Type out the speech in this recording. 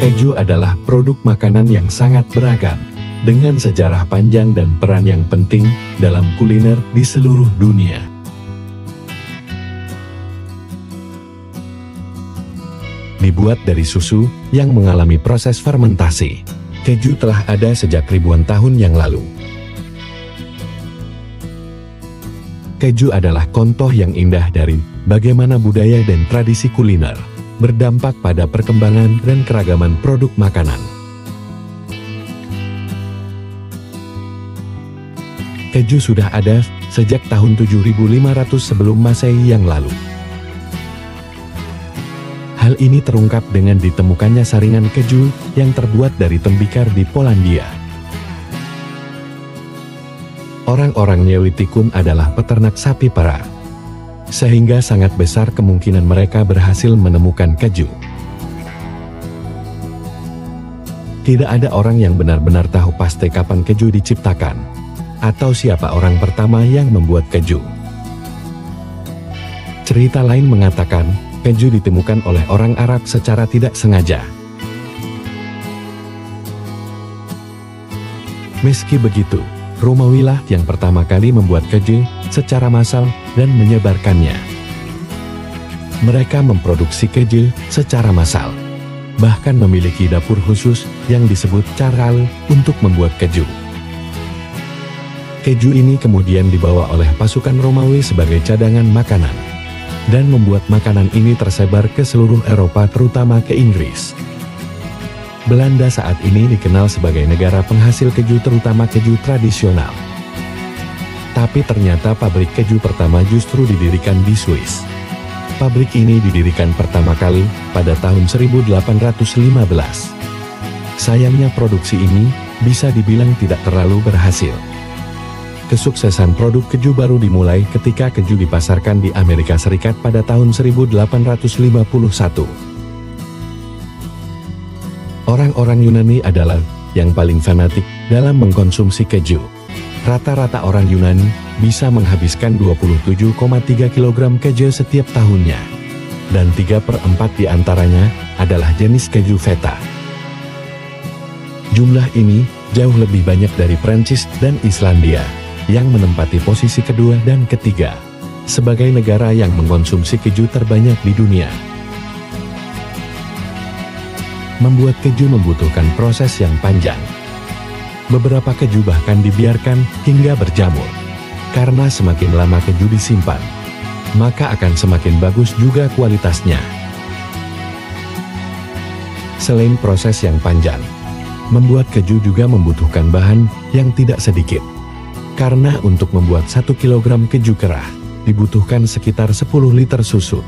Keju adalah produk makanan yang sangat beragam, dengan sejarah panjang dan peran yang penting dalam kuliner di seluruh dunia. Dibuat dari susu yang mengalami proses fermentasi, keju telah ada sejak ribuan tahun yang lalu. Keju adalah contoh yang indah dari bagaimana budaya dan tradisi kuliner berdampak pada perkembangan dan keragaman produk makanan. Keju sudah ada sejak tahun 7500 sebelum Masehi yang lalu. Hal ini terungkap dengan ditemukannya saringan keju yang terbuat dari tembikar di Polandia. Orang-orang Neolitikun adalah peternak sapi perah, sehingga sangat besar kemungkinan mereka berhasil menemukan keju. Tidak ada orang yang benar-benar tahu pasti kapan keju diciptakan, atau siapa orang pertama yang membuat keju. Cerita lain mengatakan, keju ditemukan oleh orang Arab secara tidak sengaja. Meski begitu, Romawilah yang pertama kali membuat keju secara massal dan menyebarkannya. Mereka memproduksi keju secara massal, bahkan memiliki dapur khusus yang disebut caral untuk membuat keju. Keju ini kemudian dibawa oleh pasukan Romawi sebagai cadangan makanan, dan membuat makanan ini tersebar ke seluruh Eropa terutama ke Inggris. Belanda saat ini dikenal sebagai negara penghasil keju terutama keju tradisional. Tapi ternyata pabrik keju pertama justru didirikan di Swiss. Pabrik ini didirikan pertama kali pada tahun 1815. Sayangnya produksi ini bisa dibilang tidak terlalu berhasil. Kesuksesan produk keju baru dimulai ketika keju dipasarkan di Amerika Serikat pada tahun 1851. Orang-orang Yunani adalah yang paling fanatik dalam mengkonsumsi keju. Rata-rata orang Yunani bisa menghabiskan 27,3 kg keju setiap tahunnya, dan 3/4 di antaranya adalah jenis keju feta. Jumlah ini jauh lebih banyak dari Prancis dan Islandia, yang menempati posisi kedua dan ketiga sebagai negara yang mengkonsumsi keju terbanyak di dunia. Membuat keju membutuhkan proses yang panjang. Beberapa keju bahkan dibiarkan hingga berjamur. Karena semakin lama keju disimpan, maka akan semakin bagus juga kualitasnya. Selain proses yang panjang, membuat keju juga membutuhkan bahan yang tidak sedikit. Karena untuk membuat 1 kg keju kerah, dibutuhkan sekitar 10 liter susu.